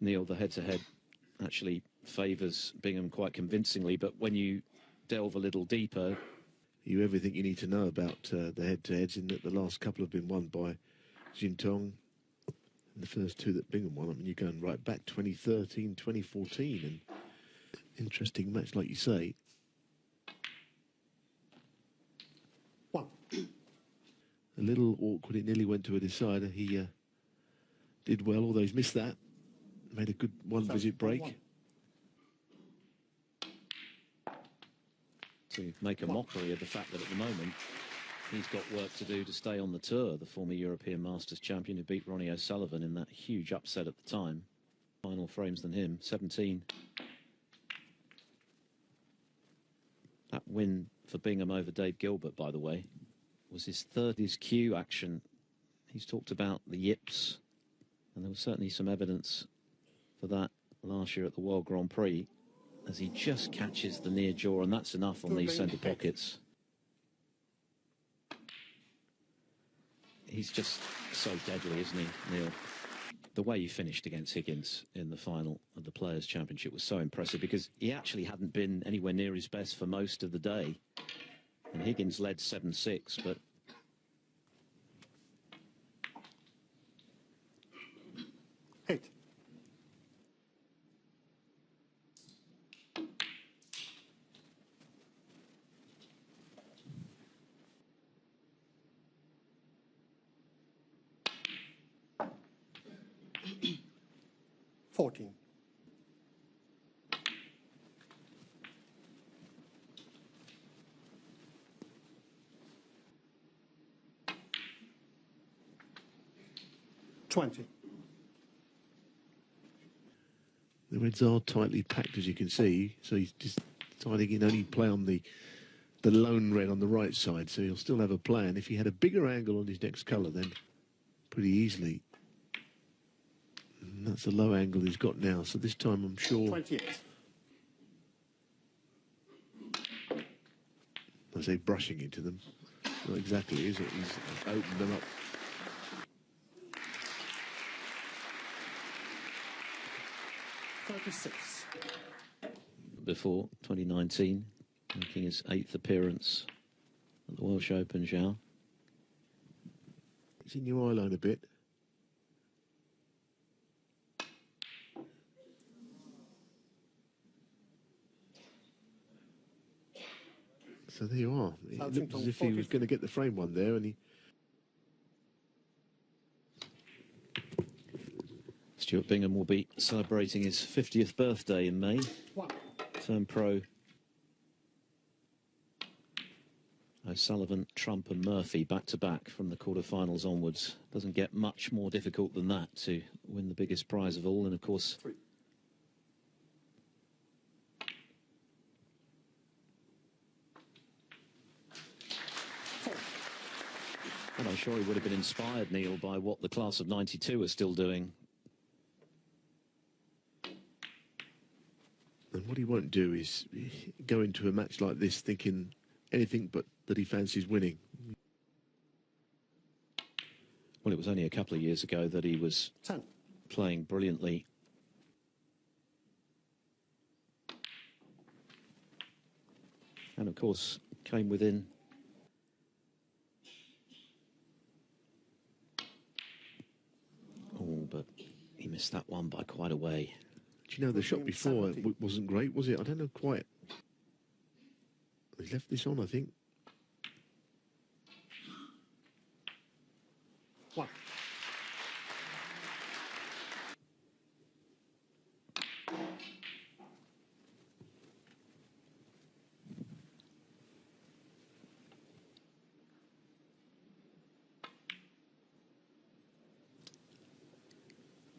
Neil, the head-to-head actually favours Bingham quite convincingly, but when you delve a little deeper... Everything you need to know about the head-to-heads, in that the last couple have been won by Xintong, and the first two that Bingham won. I mean, you're going right back 2013, 2014, and interesting match, like you say. One. A little awkward, it nearly went to a decider. He did well, although he's missed that. Made a good one-visit break. To make a mockery of the fact that at the moment he's got work to do to stay on the tour, the former European Masters champion who beat Ronnie O'Sullivan in that huge upset at the time. Final frames than him, 17. That win for Bingham over Dave Gilbert, by the way, was his third. His cue action. He's talked about the yips, and there was certainly some evidence for that last year at the World Grand Prix, as he just catches the near jaw, and that's enough on these centre pockets. He's just so deadly, isn't he, Neil? The way he finished against Higgins in the final of the Players' Championship was so impressive, because he actually hadn't been anywhere near his best for most of the day. And Higgins led 7-6, but... Eight. Fourteen. 20. The Reds are tightly packed, as you can see, so he's just deciding he'd only play on the lone red on the right side, so he'll still have a plan. If he had a bigger angle on his next colour, then pretty easily. And that's the low angle he's got now, so this time I'm sure... 28. I say brushing into them. Not exactly, is it? He's opened them up. Before 2019, making his 8th appearance at the Welsh Open, Zhao. It's in your eye line a bit. So there you are. It looked as if he was going to get the frame one there, and he... Stuart Bingham will be celebrating his 50th birthday in May. Turned pro. O'Sullivan, Trump and Murphy back-to-back from the quarterfinals onwards. Doesn't get much more difficult than that to win the biggest prize of all, and of course... And I'm sure he would have been inspired, Neil, by what the class of '92 are still doing. And what he won't do is go into a match like this thinking anything but that he fancies winning. Well, it was only a couple of years ago that he was playing brilliantly. And, of course, came within... Oh, but he missed that one by quite a way. Do you know, the shot before wasn't great, was it? I don't know quite. He left this on, I think. One.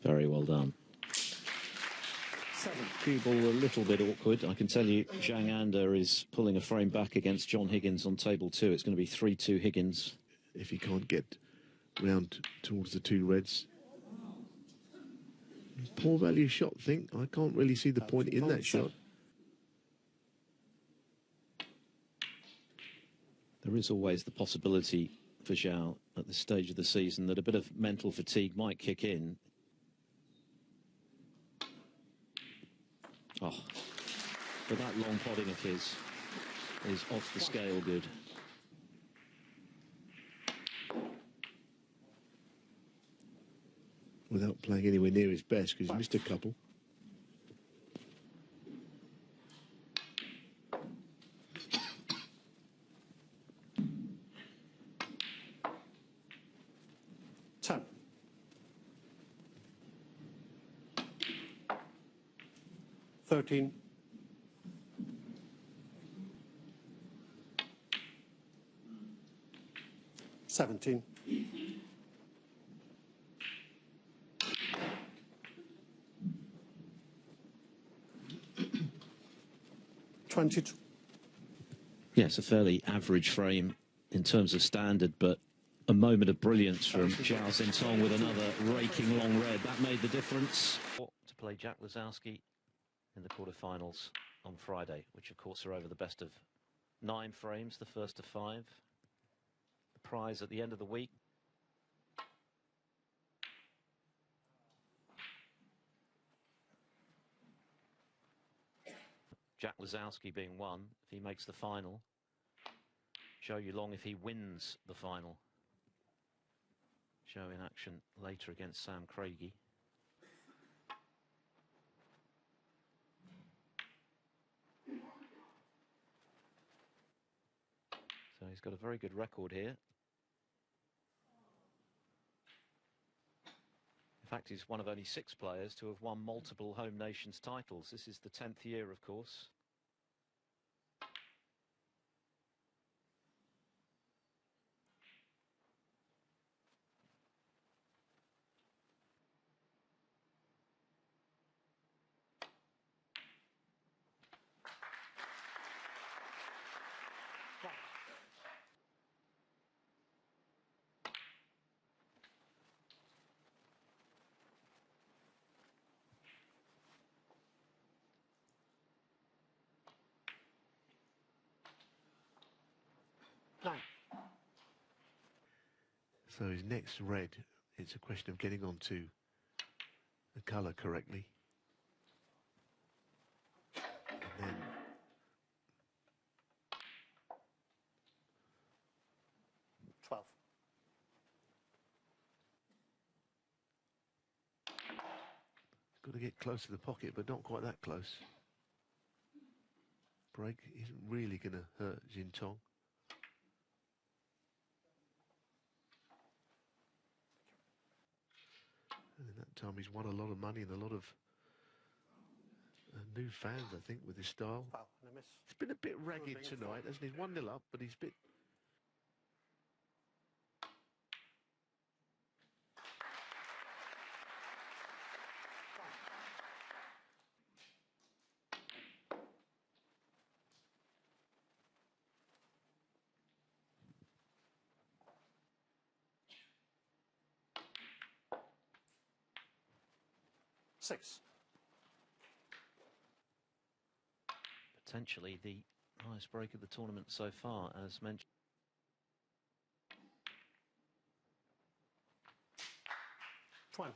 Very well done. Cue ball a little bit awkward. I can tell you Zhang Anda is pulling a frame back against John Higgins on table 2. It's going to be 3-2 Higgins. If he can't get round towards the two reds. Poor value shot, I think. I can't really see the point in that shot. There is always the possibility for Zhao at this stage of the season that a bit of mental fatigue might kick in. Oh, but that long potting of his is off the scale good. Without playing anywhere near his best, because he missed a couple. Ten. 13. 17. 22. Yes, a fairly average frame in terms of standard, but a moment of brilliance from Zhao Xintong with another raking long red. That made the difference. To play Jack Lazowski in the quarterfinals on Friday, which of course are over the best of 9 frames, the first of 5. The prize at the end of the week. Jack Lazowski being 1 if he makes the final. Zhou Yulong if he wins the final. Zhou in action later against Sam Craigie. So he's got a very good record here. In fact, he's one of only 6 players to have won multiple home nations titles. This is the 10th year, of course. So his next red, it's a question of getting onto the colour correctly. And then got to get close to the pocket, but not quite that close. Break isn't really going to hurt Xintong. And in that time, he's won a lot of money and a lot of new fans, I think, with his style. It's been a bit ragged tonight, hasn't he? 1-0 up, but he's a bit... Six. Potentially the highest break of the tournament so far, as mentioned. 20.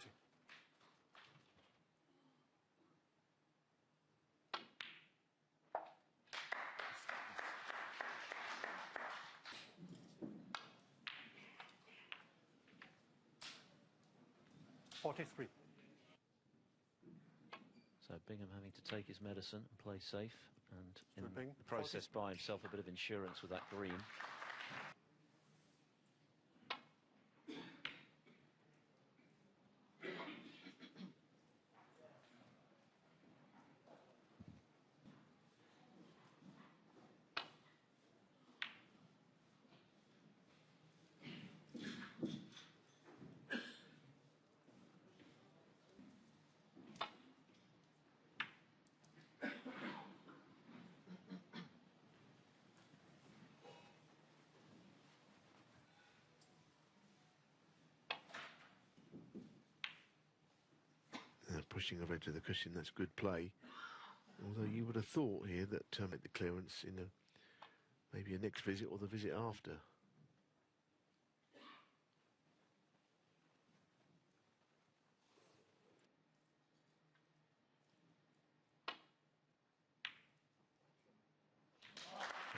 43. So Bingham having to take his medicine and play safe, and in Stuart Bingham, the process buy himself a bit of insurance with that green. Pushing a red to the cushion, that's good play. Although you would have thought here that at the clearance in maybe a next visit or the visit after.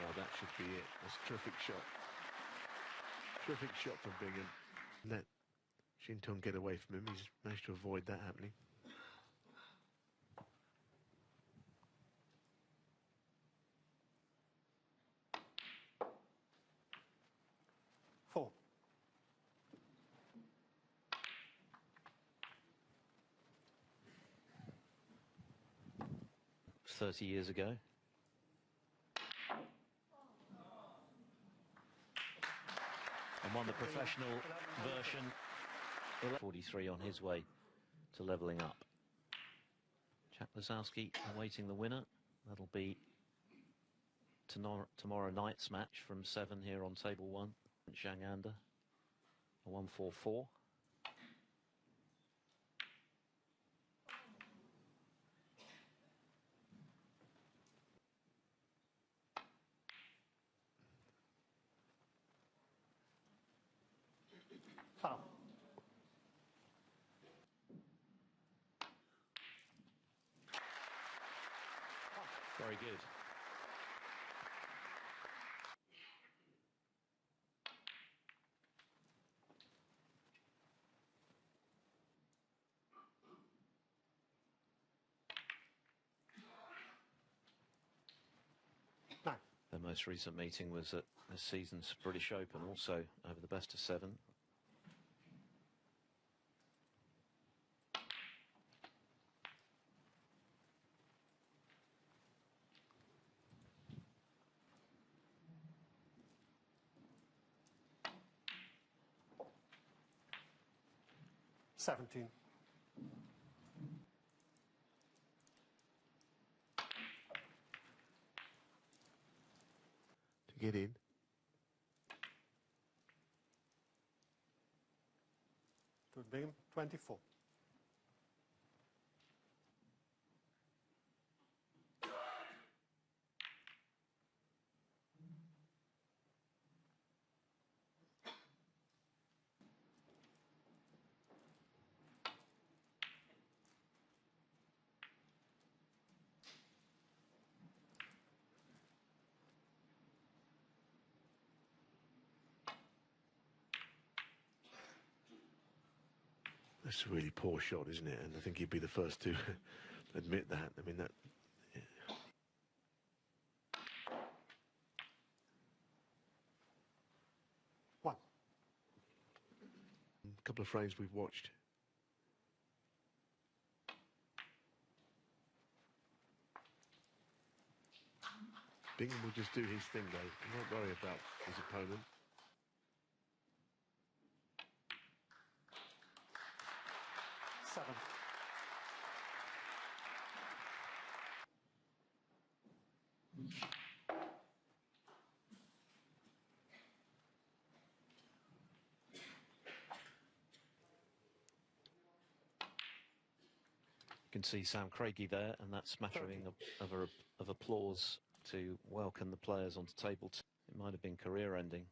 Oh, that should be it. That's a terrific shot. Terrific shot from Bingham. Let Xintong get away from him. He's managed to avoid that happening. 4. 30 years ago. And won the professional version. 43 on his way to levelling up. Jack Lazowski awaiting the winner. That'll be tomorrow night's match from 7 here on table 1. Zhang Anda, a 1-4-4. Foul. Very good. Nine. Their most recent meeting was at this season's British Open, also over the best of 7. Seventeen. To get in. Stuart Bingham, 24. That's a really poor shot, isn't it? And I think he'd be the first to admit that. I mean, that... Yeah. One. A couple of frames we've watched. Bingham will just do his thing, though. He won't worry about his opponent. Seven. You can see Sam Craigie there, and that smattering of applause to welcome the players onto table 2. It might have been career-ending.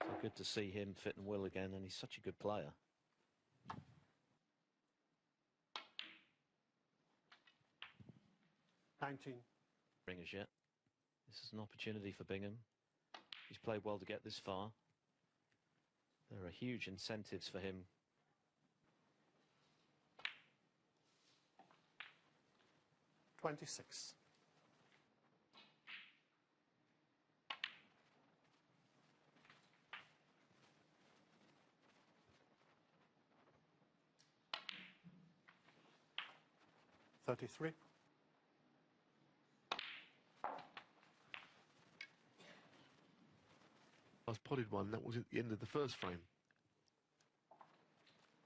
So good to see him fit and will again, and he's such a good player. 19. Ringers yet. This is an opportunity for Bingham. He's played well to get this far. There are huge incentives for him. 26. $33. Last potted one, that was at the end of the first frame.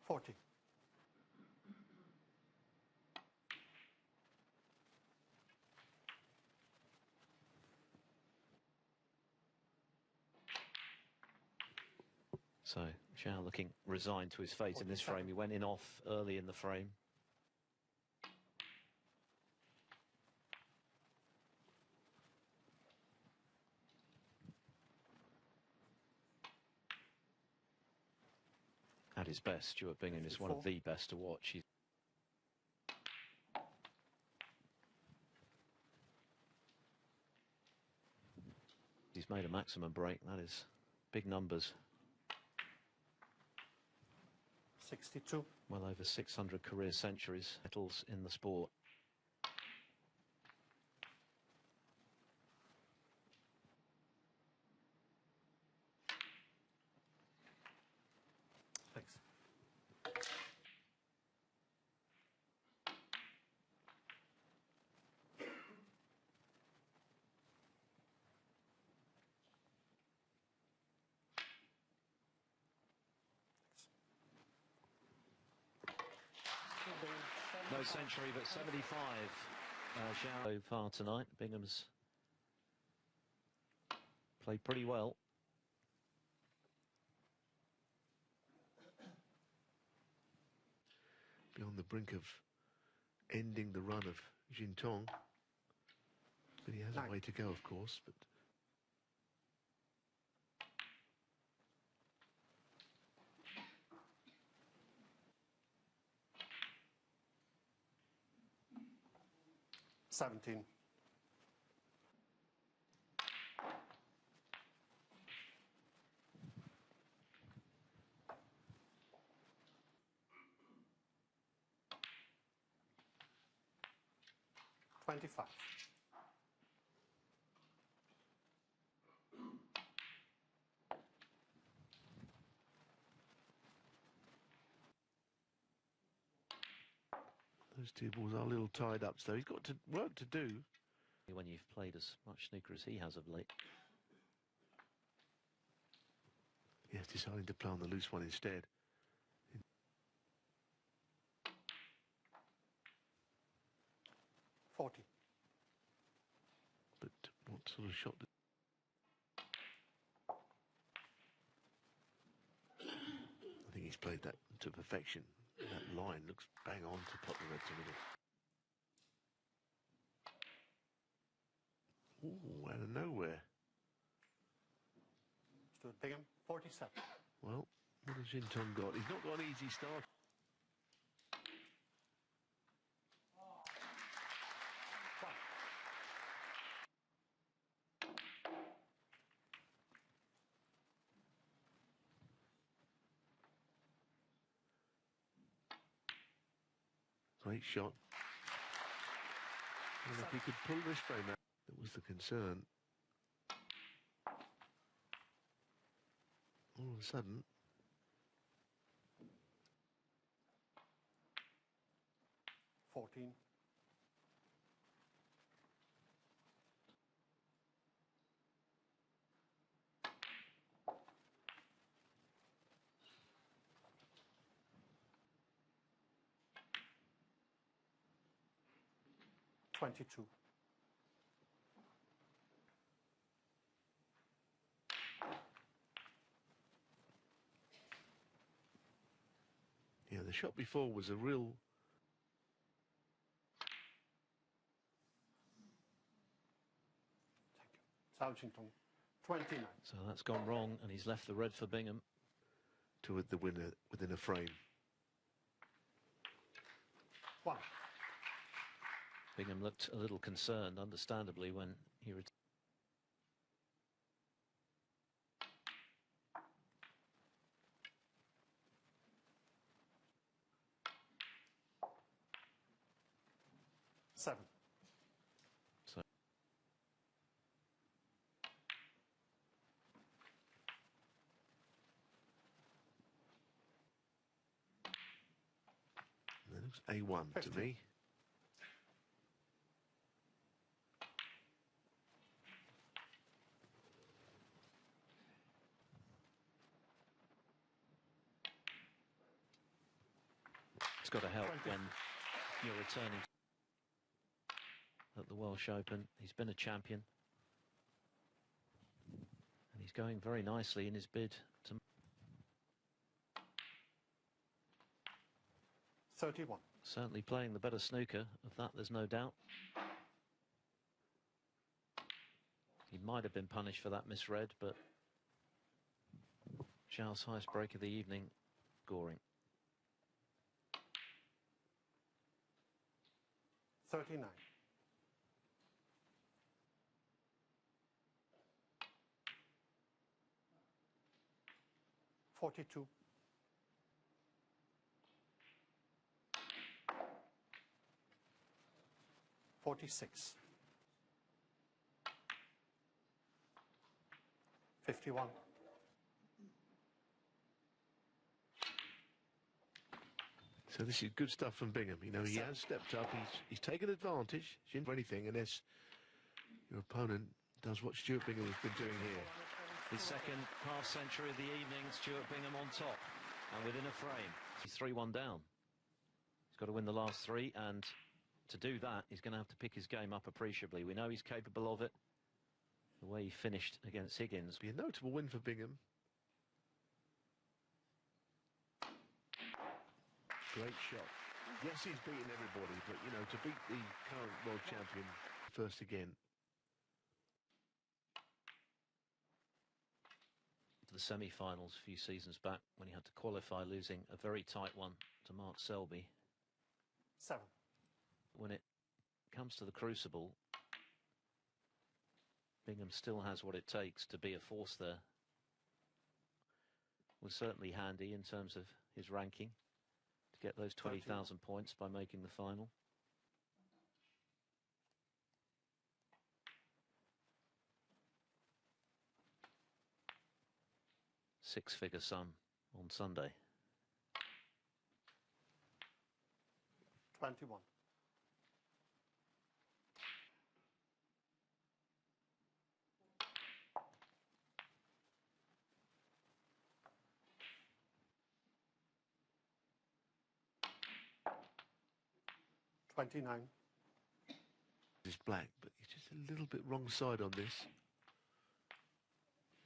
40. So Zhao looking resigned to his fate in this frame. He went in off early in the frame. At his best, Stuart Bingham is one of the best to watch. He's he's made a maximum break. That is big numbers. 62. Well over 600 career centuries, titles in the sport. Thanks. No century, but 75. Zhao so far tonight. Bingham's played pretty well. Be on the brink of ending the run of Xintong, but he has a way to go, of course. But 17. $25. those two balls are a little tied up, so he's got to work to do. When you've played as much snooker as he has of late. Yes, deciding to play on the loose one instead. 40. But what sort of shot? I think he's played that to perfection. That line looks bang on to pop the red to middle. Ooh, out of nowhere. Stuart Bingham, 47. Well, what has Xintong got? He's not got an easy start. One. Great shot. Well, if he could pull this frame out, that was the concern. All of a sudden, 14. $22. yeah, the shot before was a real. Thank you. Zhao Xintong, 29. So that's gone wrong, and he's left the red for Bingham. Toward the winner within a frame. 1. Bingham looked a little concerned, understandably, when he returned. Seven. So That looks A1 to 50. me. it's got to help 20. when you're returning at the Welsh Open. He's been a champion, and he's going very nicely in his bid to 31. certainly playing the better snooker. Of that, there's no doubt. He might have been punished for that misread, but Zhao's highest break of the evening, scoring. 39. 42. 46. 51. So this is good stuff from Bingham. You know, he has stepped up. He's taken advantage. He didn't do anything unless your opponent does what Stuart Bingham has been doing here. His second half century of the evening, Stuart Bingham on top and within a frame. He's 3-1 down. He's got to win the last three, and to do that, he's going to have to pick his game up appreciably. We know he's capable of it. The way he finished against Higgins. Be a notable win for Bingham. Great shot. Yes, he's beaten everybody, but, you know, to beat the current world champion first again. To the semi-finals a few seasons back when he had to qualify, losing a very tight one to Mark Selby. 7. When it comes to the crucible, Bingham still has what it takes to be a force there. Was certainly handy in terms of his ranking to get those 20,000 points by making the final. Six-figure sum on Sunday. 21. 29. It's black, but he's just a little bit wrong side on this.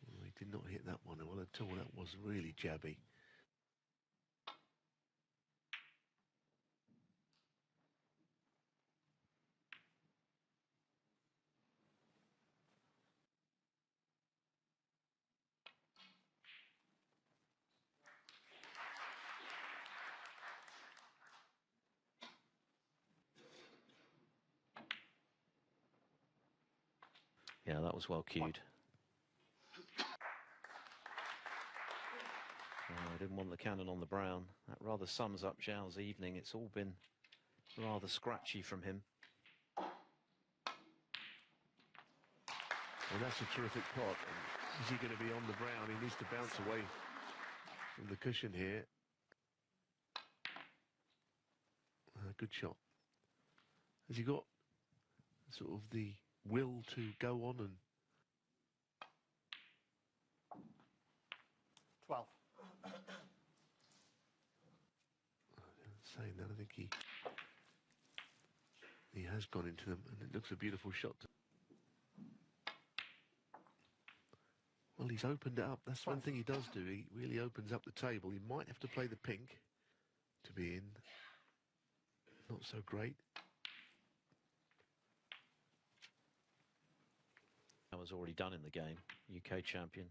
Oh, he did not hit that one well at all. That was really jabby. Yeah, that was well cued. I didn't want the cannon on the brown. That rather sums up Zhao's evening. It's all been rather scratchy from him. And that's a terrific pot. Is he going to be on the brown? He needs to bounce away from the cushion here. Good shot. Has he got sort of the will to go on and... 12. Saying that, I think he has gone into them, and it looks a beautiful shot. Well, he's opened it up. That's one thing he does do. He really opens up the table. He might have to play the pink to be in. Not so great. That was already done in the game. UK champion,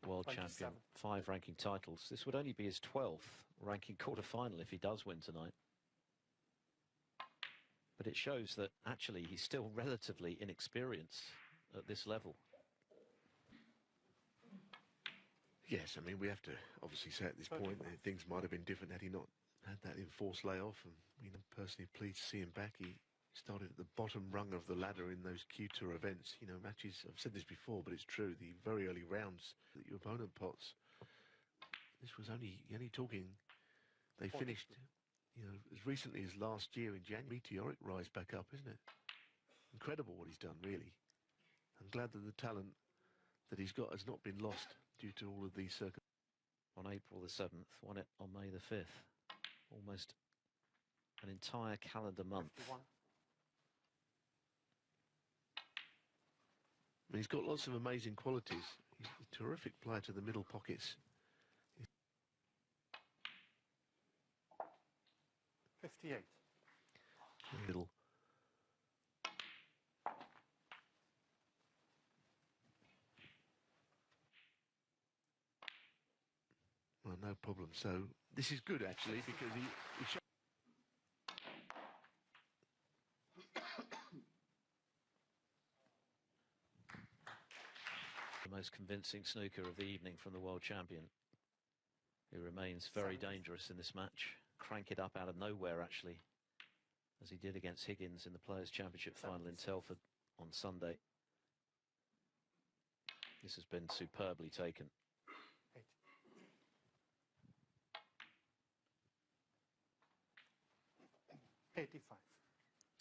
world 27. champion, 5 ranking titles. This would only be his 12th ranking quarter-final if he does win tonight. But it shows that actually he's still relatively inexperienced at this level. Yes, I mean, we have to obviously say at this point that things might have been different had he not had that enforced layoff. And I'm personally pleased to see him back. He started at the bottom rung of the ladder in those Q2 events. You know, matches, I've said this before, but it's true, the very early rounds that your opponent pots. This was only talking, they finished, you know, as recently as last year in January. Meteoric rise back up, isn't it? Incredible what he's done, really. I'm glad that the talent that he's got has not been lost due to all of these circumstances. On April the 7th, won it on May the 5th. Almost an entire calendar month. 51. I mean, he's got lots of amazing qualities. He's a terrific player to the middle pockets. 58. Middle. Well, no problem. So this is good, actually, because he most convincing snooker of the evening from the world champion, who remains very dangerous in this match. Crank it up out of nowhere, actually, as he did against Higgins in the Players' Championship final in Telford on Sunday. This has been superbly taken. 85.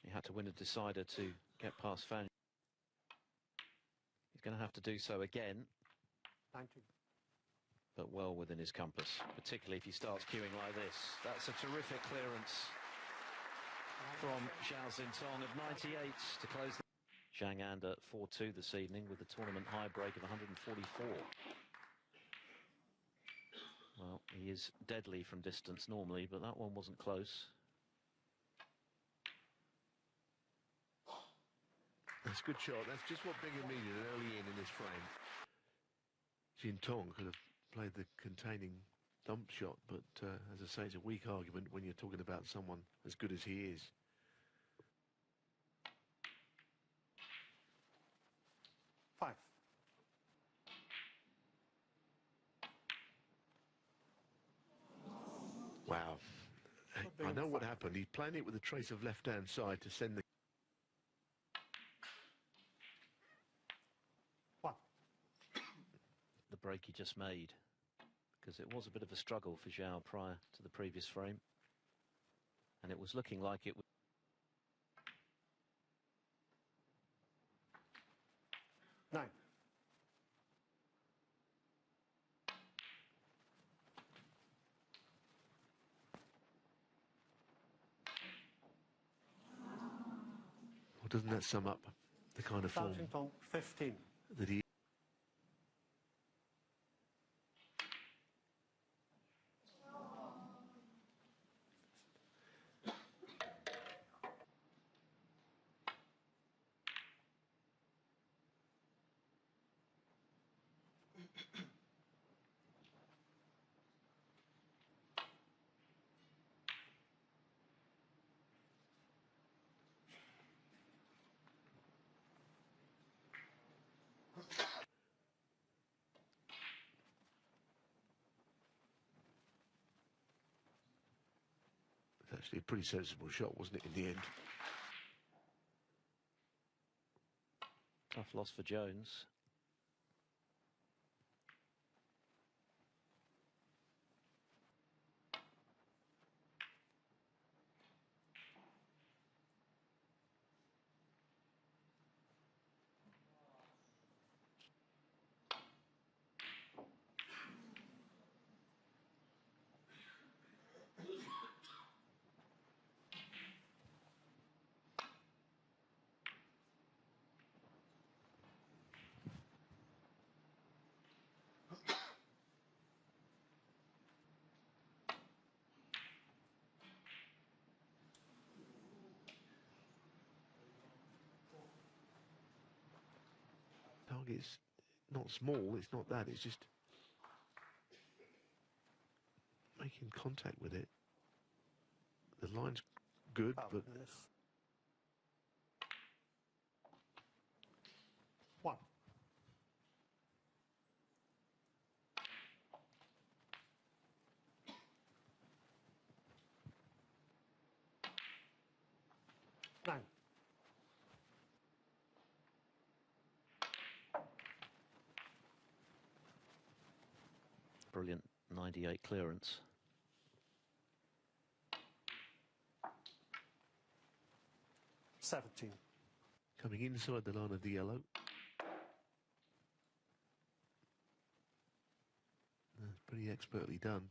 He had to win a decider to get past Fan. He's going to have to do so again, 90. but well within his compass, particularly if he starts cueing like this. That's a terrific clearance from Zhao Xintong of 98 to close the... Zhang An at 4-2 this evening with the tournament high break of 144. Well, he is deadly from distance normally, but that one wasn't close. That's a good shot. That's just what Bingham needed early in this frame. Xintong could have played the containing dump shot, but as I say, it's a weak argument when you're talking about someone as good as he is. Five. Wow. I know what happened. He planned it with a trace of left-hand side to send the... One. The break he just made, because it was a bit of a struggle for Zhao prior to the previous frame, and it was looking like it would... 9. Well, doesn't that sum up the kind of form Zhao Xintong, 15. that he... It's actually a pretty sensible shot, wasn't it, in the end? Tough loss for Jones. Target's not small, it's not that, it's just making contact with it. The line's good, but... This. 1. Nine. Brilliant 98 clearance. $17. Coming inside the line of the yellow. That's pretty expertly done.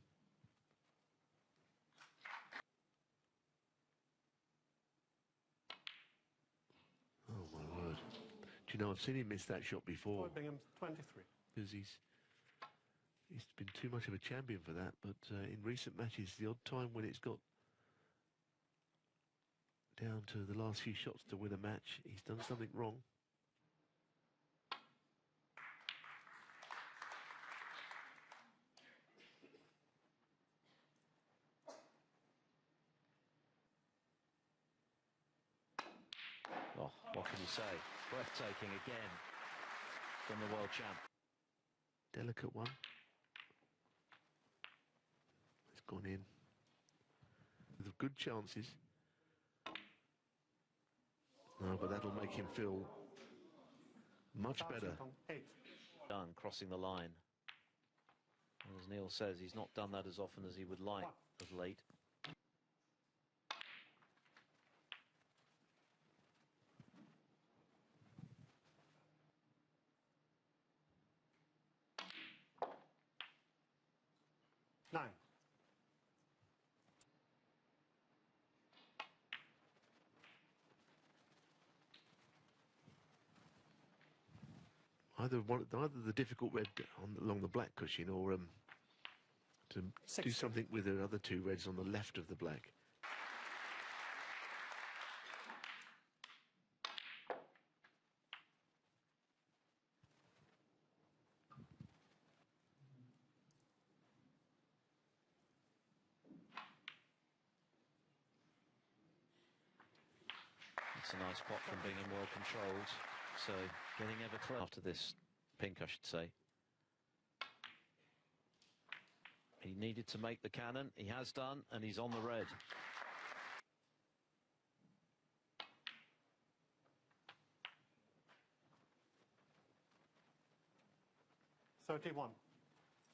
Oh my word. Do you know, I've seen him miss that shot before. Stuart Bingham, 23. Because he's been too much of a champion for that, but in recent matches, the odd time when it's got down to the last few shots to win a match, he's done something wrong. Oh, what can you say? Breathtaking again from the world champ. Delicate one. It's gone in. With good chances. No, but that'll make him feel much Zhao better. Xintong, 8. Done crossing the line. And as Neil says, he's not done that as often as he would like of late. Nine. Either the difficult red along the black cushion, or to do 16. something with the other two reds on the left of the black. It's a nice pot from Bingham, well controlled. So getting ever closer after this pink, I should say. He needed to make the cannon. He has done, and he's on the red. $31.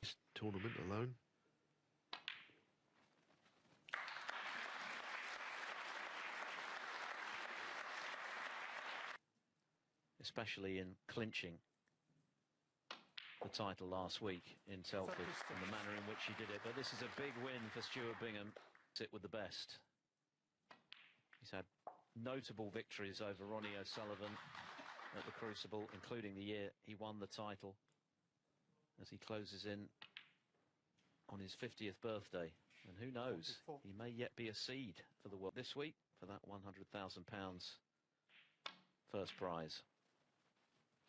This tournament alone. Especially in clinching the title last week in Telford and the manner in which he did it. But this is a big win for Stuart Bingham. Sit with the best. He's had notable victories over Ronnie O'Sullivan at the Crucible, including the year he won the title, as he closes in on his 50th birthday. And who knows, 44. he may yet be a seed for the world this week for that £100,000 first prize.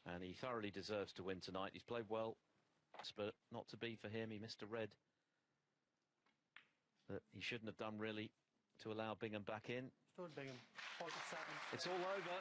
And he thoroughly deserves to win tonight. He's played well, but not to be for him. He missed a red that he shouldn't have done, really, to allow Bingham back in. Stuart Bingham, 47. It's all over.